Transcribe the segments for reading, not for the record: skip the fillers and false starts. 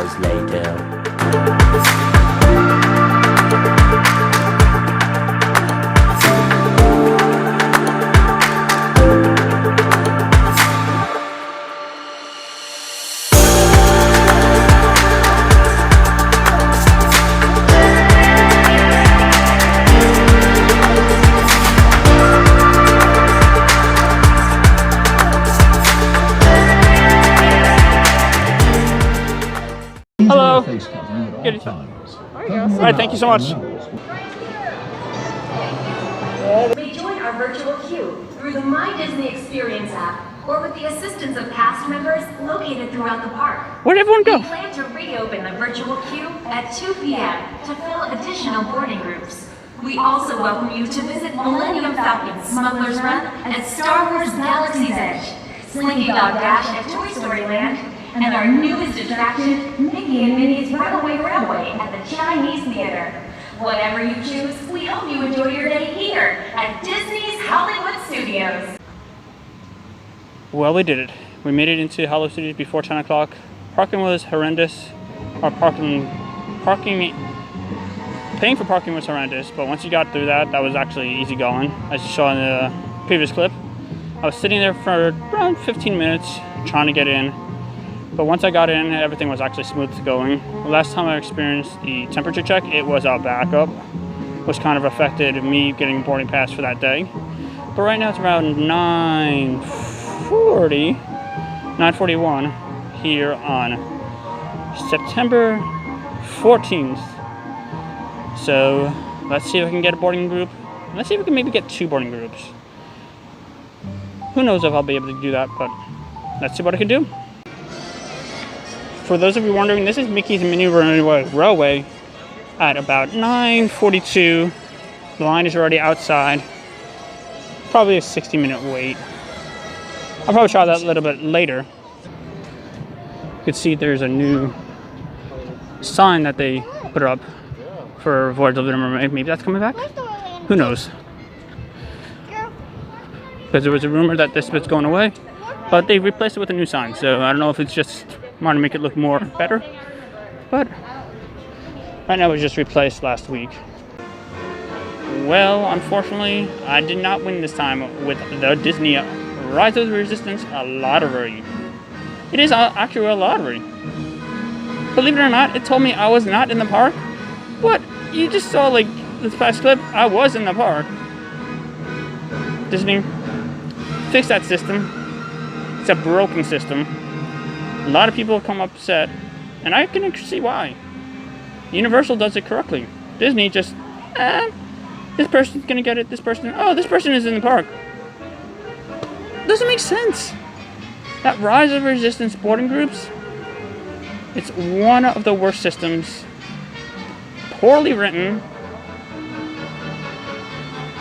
hours later. Hello. Good. There you go. All right, thank you so much. Rejoin our virtual queue through the My Disney Experience app or with the assistance of cast members located throughout the park. Where'd everyone go? We plan to reopen the virtual queue at 2 p.m. to fill additional boarding groups. We also welcome you to visit Millennium Falcon Smuggler's Run at Star Wars Galaxy's Edge, Slinky Dog Dash at Toy Story Land, and our newest attraction, Mickey and Minnie's Runaway Railway at the Chinese Theater. Whatever you choose, we hope you enjoy your day here at Disney's Hollywood Studios. Well, we did it. We made it into Hollywood Studios before 10 o'clock. Parking was horrendous. Paying for parking was horrendous, but once you got through that, that was actually easy going. As you saw in the previous clip, I was sitting there for around 15 minutes trying to get in. But once I got in, everything was actually smooth going. The last time I experienced the temperature check, it was a backup, which kind of affected me getting a boarding pass for that day. But right now it's around 9:41 here on September 14th. So let's see if I can get a boarding group. Let's see if we can maybe get 2 boarding groups. Who knows if I'll be able to do that, but let's see what I can do. For those of you wondering, this is Mickey's and Minnie Railway at about 9:42. The line is already outside. Probably a 60-minute wait. I'll probably try that a little bit later. You can see there's a new sign that they put up for Voyage of the Mermaid. Maybe that's coming back? Who knows? Because there was a rumor that this bit's going away, but they replaced it with a new sign. So I don't know if it's just want to make it look more better, but right now it was just replaced last week. Well, unfortunately, I did not win this time with the Disney Rise of the Resistance lottery. It is actually a lottery. Believe it or not, it told me I was not in the park. What? You just saw, like, this past clip, I was in the park. Disney, fix that system. It's a broken system. A lot of people come upset, and I can see why. Universal does it correctly. Disney just, this person's gonna get it, this person is in the park. Doesn't make sense. That Rise of Resistance boarding groups, it's one of the worst systems. Poorly written.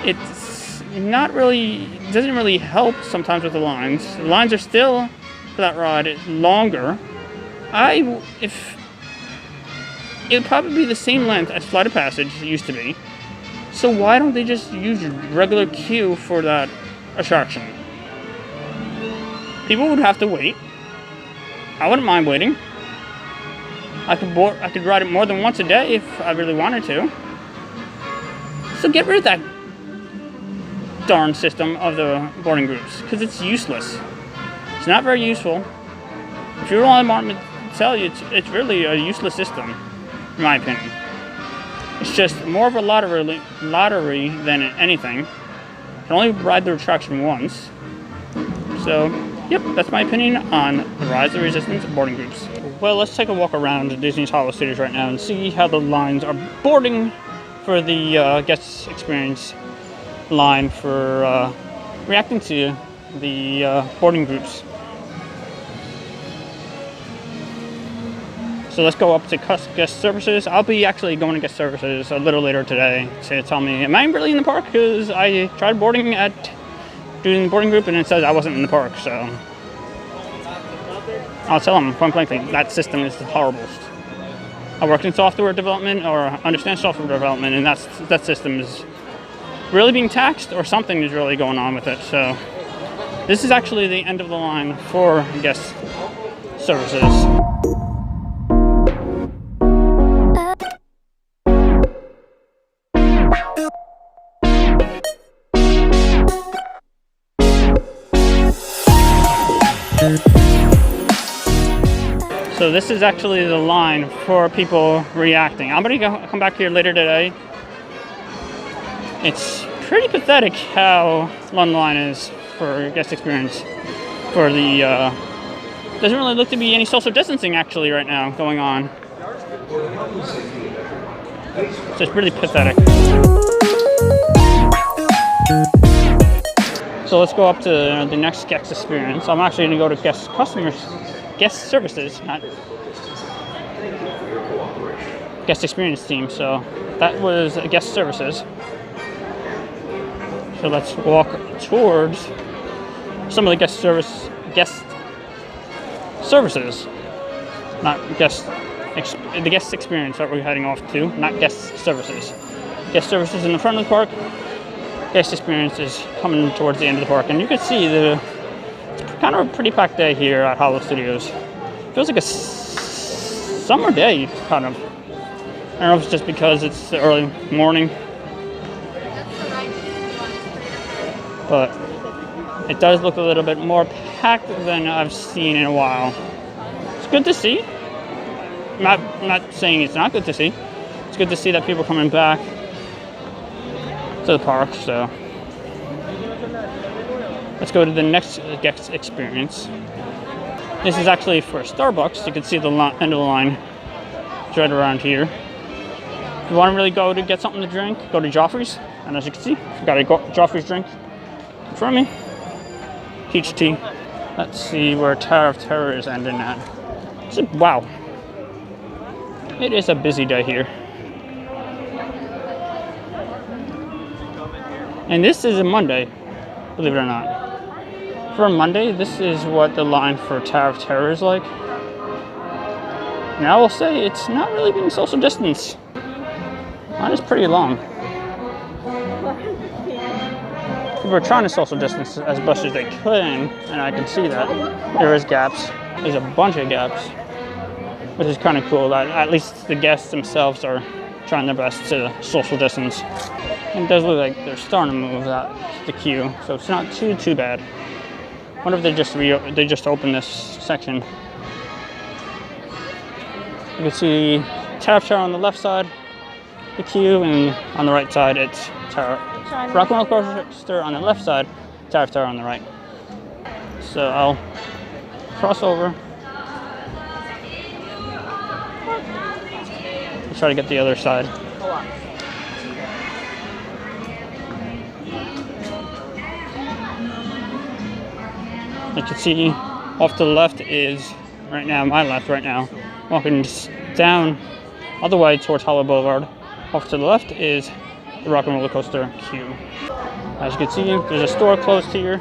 It's not really, doesn't really help sometimes with the lines. The lines are still, for that ride, longer. It would probably be the same length as Flight of Passage used to be. So why don't they just use regular queue for that attraction? People would have to wait. I wouldn't mind waiting. I could ride it more than once a day if I really wanted to. So get rid of that darn system of the boarding groups, because it's useless. It's not very useful. If you really want me to tell you, it's really a useless system, in my opinion. It's just more of a lottery than anything. You can only ride the attraction once. So, yep, that's my opinion on the Rise of the Resistance boarding groups. Well, let's take a walk around Disney's Hollywood Studios right now and see how the lines are boarding for the guest experience line for reacting to the boarding groups. So let's go up to guest services. I'll be actually going to guest services a little later today to tell me, am I really in the park? Because I tried doing the boarding group and it says I wasn't in the park, so I'll tell them point blankly, that system is the horriblest. I work in software development or understand software development, and that system is really being taxed, or something is really going on with it. So this is actually the end of the line for guest services. So this is actually the line for people reacting. I'm gonna come back here later today. It's pretty pathetic how long the line is for guest experience. For the doesn't really look to be any social distancing actually right now going on. So it's really pathetic. So let's go up to the next guest experience. I'm actually gonna go to guest services, not guest experience team. So that was guest services. So let's walk towards some of the guest services, not the guest experience that we're heading off to, not guest services. Guest services in the front of the park. Guest experience is coming towards the end of the park, and you can see it's kind of a pretty packed day here at Hollow Studios. Feels like a summer day, kind of. I don't know if it's just because it's the early morning, but it does look a little bit more packed than I've seen in a while. It's good to see. I'm not saying it's not good to see. It's good to see that people are coming back to the park. So let's go to the next guest experience. This is actually for Starbucks. You can see the end of the line. It's right around here. If you want to really go to get something to drink, go to Joffrey's. And as you can see, I've got a Joffrey's drink in front of me. Peach tea. Let's see where Tower of Terror is ending at. Wow. It is a busy day here. And this is a Monday, believe it or not. For a Monday, this is what the line for Tower of Terror is like. And I will say it's not really being social distance. Mine is pretty long. People are trying to social distance as much as they can, and I can see that. There is gaps. There's a bunch of gaps, which is kind of cool that at least the guests themselves are trying their best to social distance. And it does look like they're starting to move out the queue, so it's not too bad. I wonder if they just opened this section. You can see Tower of Terror on the left side, the queue, and on the right side it's Rock and Roller Coaster on the left side, Tower of Terror on the right. So I'll cross over. Let's try to get the other side. You can see off to the left is, right now, my left right now, walking down all the way towards Hollow Boulevard. Off to the left is the Rock and Roller Coaster queue. As you can see, there's a store closed here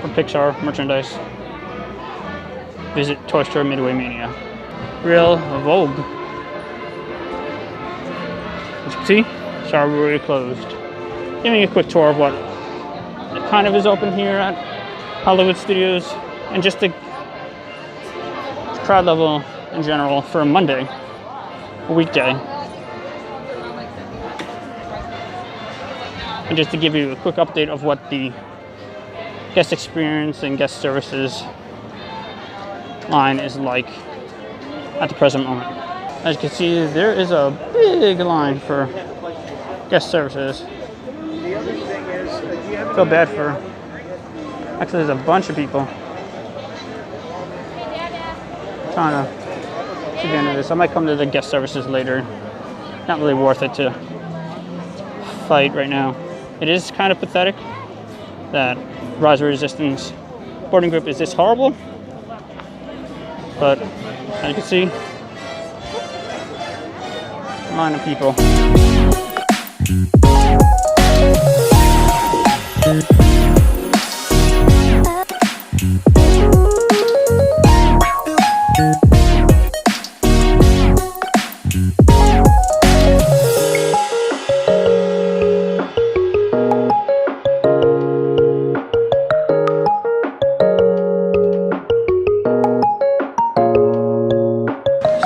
for Pixar merchandise. Visit Toy Story Midway Mania. Real Vogue. As you can see, Starbury closed. Giving you a quick tour of what kind of is open here at Hollywood Studios, and just the crowd level in general for a Monday, a weekday. And just to give you a quick update of what the guest experience and guest services line is like at the present moment. As you can see, there is a big line for guest services. I feel bad for, actually there's a bunch of people trying to get into this. I might come to the guest services later. Not really worth it to fight right now. It is kind of pathetic that Rise of Resistance boarding group is this horrible, but as you can see, a line of people.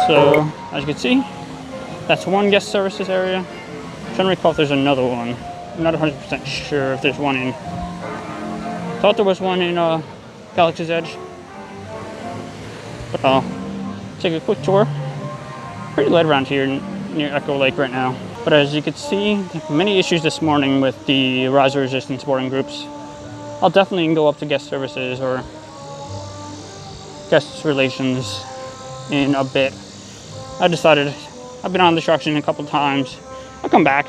So, as you can see, that's one guest services area. I'm trying to recall if there's another one. I'm not 100% sure if there's one in Thought there was one in Galaxy's Edge. But I'll take a quick tour. Pretty light around here near Echo Lake right now. But as you can see, many issues this morning with the Rise of Resistance boarding groups. I'll definitely go up to guest services or guest relations in a bit. I decided, I've been on the attraction a couple times. I'll come back.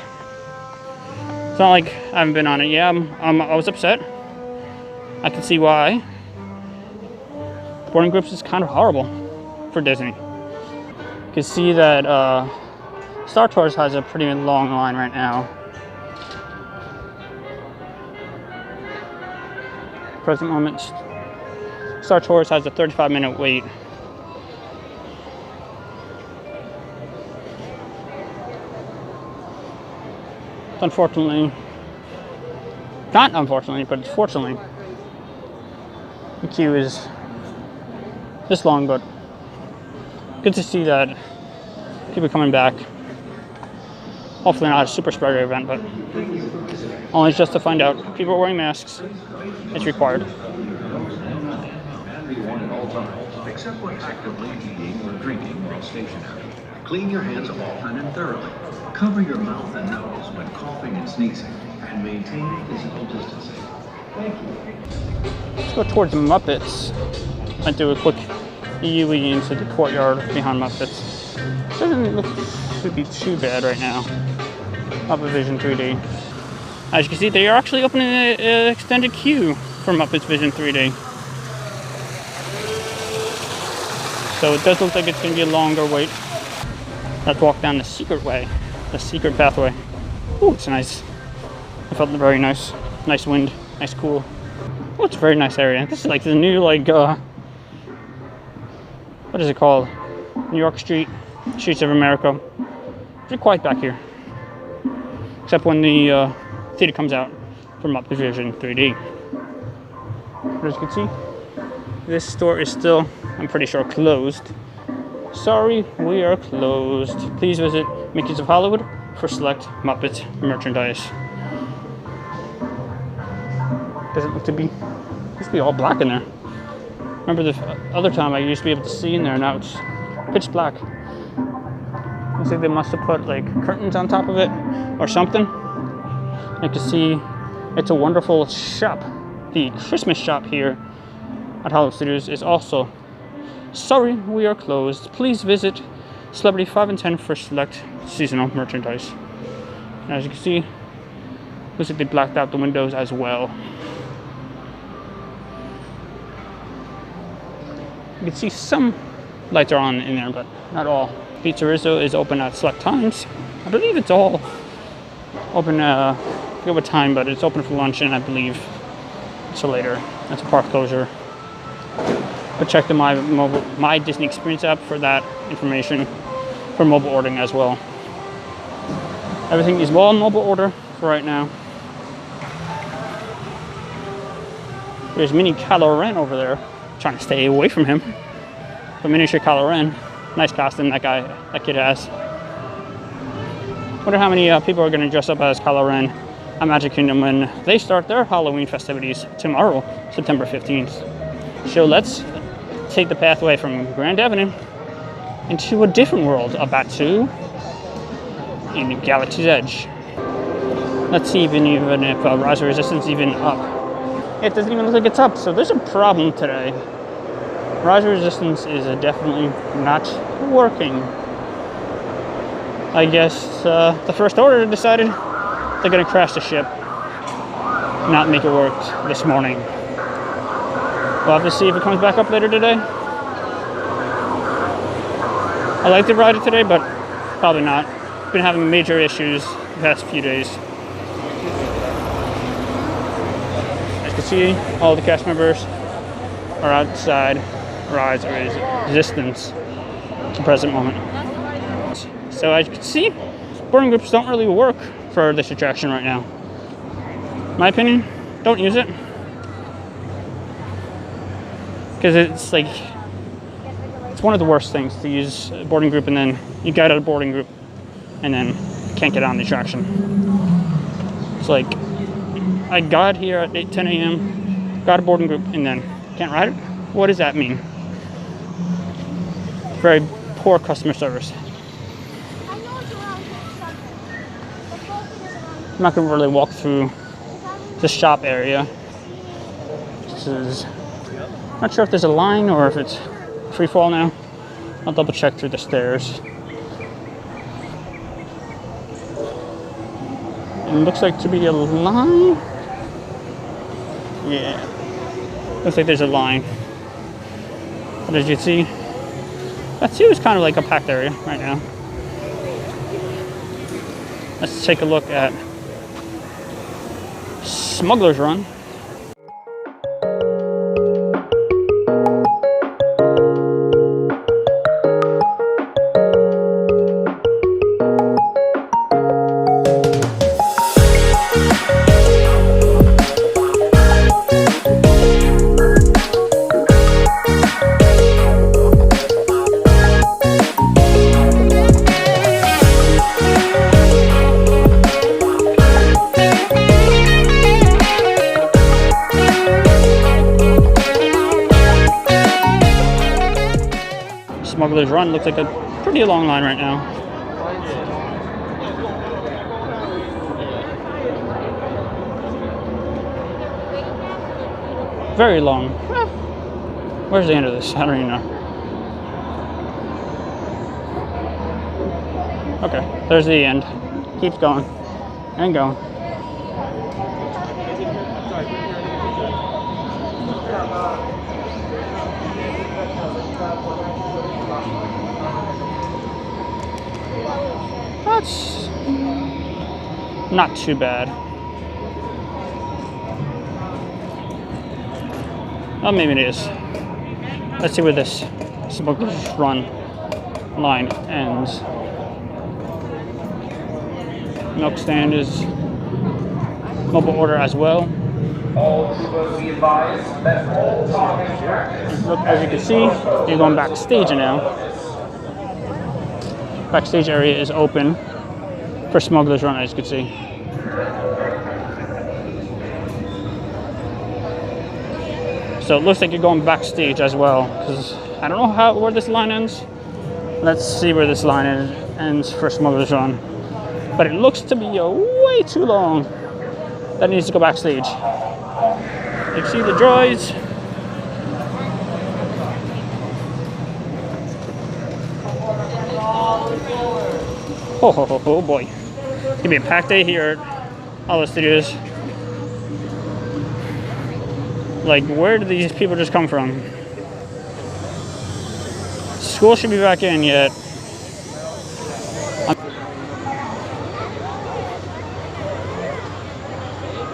It's not like I haven't been on it. Yeah, I was upset. I can see why. Boarding groups is kind of horrible for Disney. You can see that Star Tours has a pretty long line right now. Present moment, Star Tours has a 35-minute wait. Unfortunately, not unfortunately, but fortunately, the queue is this long, but good to see that people coming back. Hopefully not a super spreader event, but only just to find out people are wearing masks. It's required. Except when actively eating or drinking while stationary. Clean your hands often and thoroughly. Cover your mouth and nose when coughing and sneezing, and maintain physical distancing. Thank you. Let's go towards Muppets. Might do a quick UE into the courtyard behind Muppets. Doesn't look to be too bad right now. Muppet Vision 3D. As you can see, they are actually opening an extended queue for Muppets Vision 3D. So it does look like it's going to be a longer wait. Let's walk down the secret way, the secret pathway. Ooh, it's nice. I felt very nice. Nice wind, nice cool. Oh, it's a very nice area. This is like the new, like, what is it called? New York Street, Streets of America. Pretty quiet back here. Except when the theater comes out for Muppet Vision 3D. But as you can see, this store is still, I'm pretty sure, closed. Sorry, we are closed. Please visit Mickey's of Hollywood for select Muppet merchandise. Does it look to be, used to be all black in there. Remember the other time I used to be able to see in there, now it's pitch black. Looks like they must have put like curtains on top of it or something. You can see It's a Wonderful shop. The Christmas shop here at Hollywood Studios is also, sorry, we are closed. Please visit Celebrity 5 and 10 for select seasonal merchandise. And as you can see, looks like they blacked out the windows as well. You can see some lights are on in there, but not all. Pizza Rizzo is open at select times. I believe it's all open, I forget what time, but it's open for lunch, and I believe it's later. That's a park closure. But check the My Disney Experience app for that information for mobile ordering as well. Everything is well on mobile order for right now. There's mini Kylo Ren over there. Trying to stay away from him. But miniature Kylo Ren. Nice costume that kid has. Wonder how many people are going to dress up as Kylo Ren at Magic Kingdom when they start their Halloween festivities tomorrow, September 15th. So let's take the pathway from Grand Avenue into a different world, a Batuu in Galaxy's Edge. Let's see even if Rise of Resistance is even up. It doesn't even look like it's up, so there's a problem today. Rise of Resistance is definitely not working. I guess the First Order decided they're going to crash the ship, not make it work this morning. We'll have to see if it comes back up later today. I like to ride it today, but probably not. Been having major issues the past few days. As you can see, all the cast members are outside Rise of Resistance at the present moment. So as you can see, boarding groups don't really work for this attraction right now. My opinion, don't use it. Because it's like, it's one of the worst things to use a boarding group and then you get out of a boarding group and then can't get on the attraction. It's like, I got here at 10 a.m. Got a boarding group and then can't ride it? What does that mean? Very poor customer service. I'm not going to really walk through the shop area. This is not sure if there's a line or if it's free fall now. I'll double check through the stairs. And it looks like to be a line. Yeah, looks like there's a line. But as you can see, that too is kind of like a packed area right now. Let's take a look at Smuggler's Run. Smuggler's Run looks like a pretty long line right now. Very long. Where's the end of this? I don't even know. Okay, there's the end. Keeps going and going. That's not too bad. Oh, maybe it is. Let's see where this Smuggler's Run line ends. Milk stand is mobile order as well. All supposed to be advised that all talking practice. Look, as you can see, you're going backstage now. Backstage area is open for Smuggler's Run, as you can see. So it looks like you're going backstage as well, because I don't know where this line ends. Let's see where this line ends for Smuggler's Run. But it looks to be way too long. That needs to go backstage. You can see the droids. Oh boy. It's gonna be a packed day here at Hollywood Studios. Like, where did these people just come from? School should be back in yet.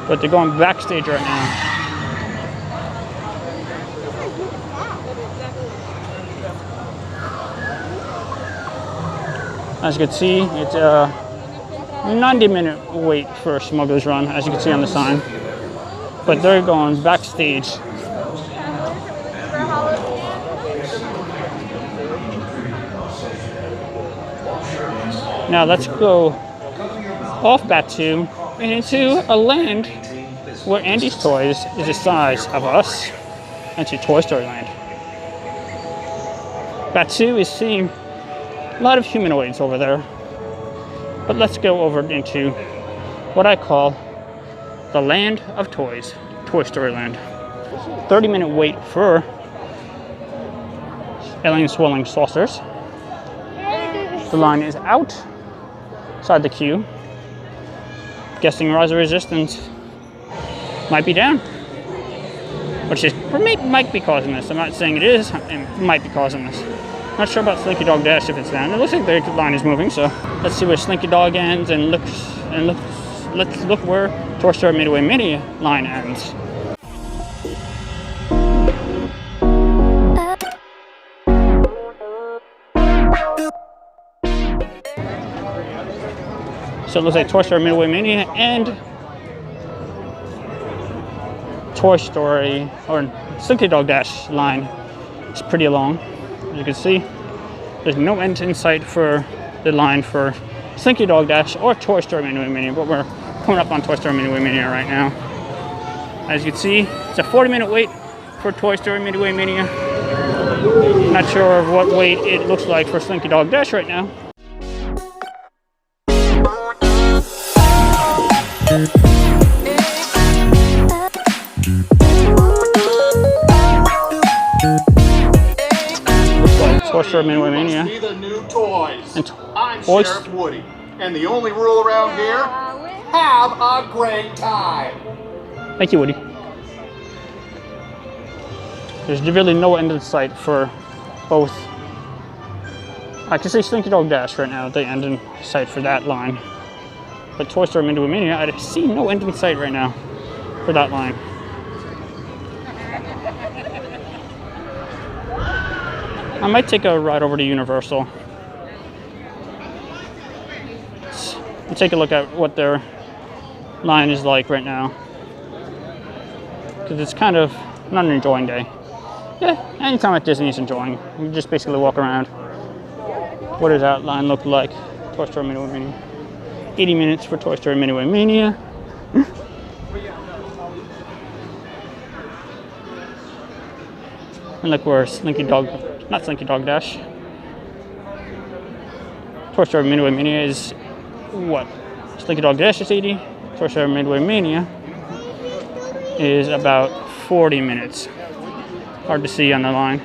But they're going backstage right now. As you can see, it's a 90-minute wait for Smuggler's Run, as you can see on the sign. But they're going backstage. Now let's go off Batuu and into a land where Andy's Toys is the size of us, into Toy Story Land. Batuu is seeing a lot of humanoids over there. But let's go over into what I call the Land of Toys, Toy Story Land. 30-minute wait for alien swirling saucers. The line is outside the queue. Guessing Rise of Resistance might be down, which is might be causing this. I'm not saying it is. It might be causing this. Not sure about Slinky Dog Dash if it's down. It looks like the line is moving. So let's see where Slinky Dog ends and let's look where Toy Story Midway Mini line ends. So it looks like Toy Story Midway Mini and Toy Story or Slinky Dog Dash line is pretty long. As you can see, there's no end in sight for the line for Slinky Dog Dash or Toy Story Midway Mini, but we're coming up on Toy Story Midway Mini right now. As you can see, it's a 40-minute wait for Toy Story Midway Mania. Not sure of what wait it looks like for Slinky Dog Dash right now. Looks like Toy Story Midway Mania. See the new toys. And I'm Toy Sheriff Woody, and the only rule around here: have a great time. Thank you, Woody. There's really no end in sight for both. I can see Slinky Dog Dash right now, the end in sight for that line. But Toy Story Midway Mania, I see no end in sight right now for that line. I might take a ride over to Universal and take a look at what their line is like right now. Because it's kind of not an enjoying day. Yeah, anytime at Disney is enjoying. You just basically walk around. What does that line look like? Toy Story Midway Mania. 80 minutes for Toy Story Midway Mania. And look where not Slinky Dog Dash. Toy Story Midway Mania is what? Slinky Dog Dash is 80. Toy Story Midway Mania is about 40 minutes. Hard to see on the line.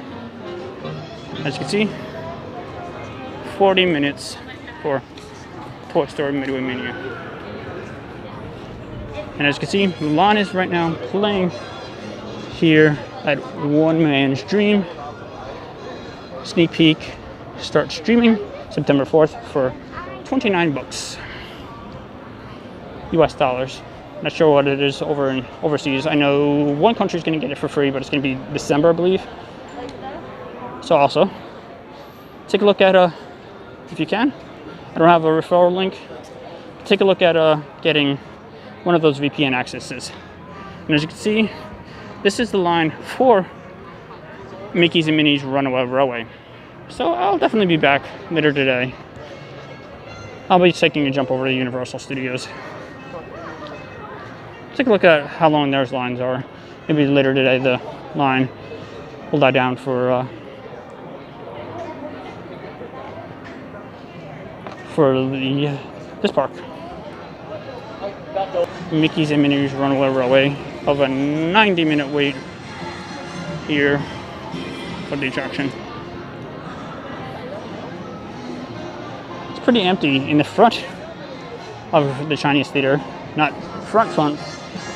As you can see, 40 minutes for Toy Story Midway Mania. And as you can see, Mulan is right now playing here at One Man's Dream. Sneak peek starts streaming September 4th for $29 US dollars. Not sure what it is over in overseas. I know one country's going to get it for free, but it's going to be December, I believe. So also, take a look at, if you can, I don't have a referral link, take a look at getting one of those VPN accesses. And as you can see, this is the line for Mickey's and Minnie's Runaway Railway. So I'll definitely be back later today. I'll be taking a jump over to Universal Studios. Take a look at how long their lines are. Maybe later today the line will die down for this park. Mickey's and Minnie's Runaway Railway of a 90-minute wait here for the attraction. It's pretty empty in the front of the Chinese theater. Not front,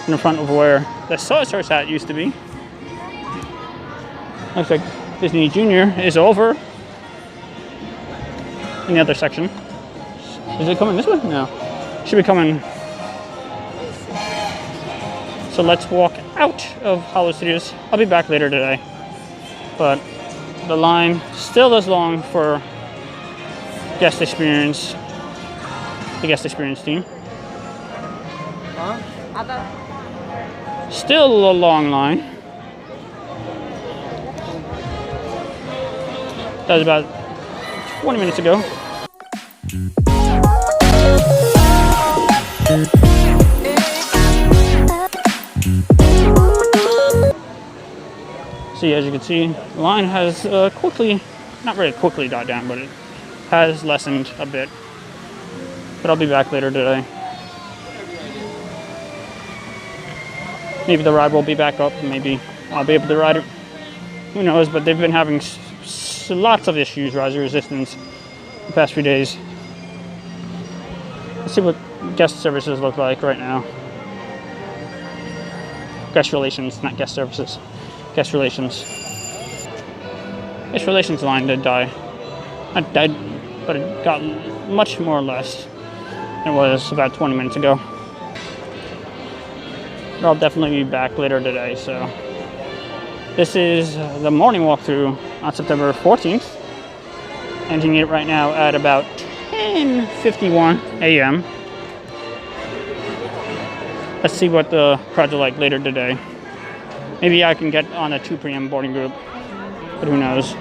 in the front of where the Soy Source hat used to be. Looks like Disney Junior is over in the other section. Is it coming this way? No. Should be coming. So let's walk out of Hollywood Studios. I'll be back later today. But the line still is long for guest experience. The guest experience team. Still a long line. That was about 20 minutes ago. See, as you can see, the line has quickly, not really quickly died down, but it has lessened a bit. But I'll be back later today. Maybe the ride will be back up. Maybe I'll be able to ride it. Who knows? But they've been having lots of issues, riser resistance, the past few days. Let's see what guest services look like right now. Guest relations, not guest services. Guest relations. Guest relations line did die. Not died, but it got much more or less than it was about 20 minutes ago. But I'll definitely be back later today, so. This is the morning walkthrough on September 14th. Ending it right now at about 10:51 a.m. Let's see what the crowds are like later today. Maybe I can get on a 2 p.m. boarding group, but who knows.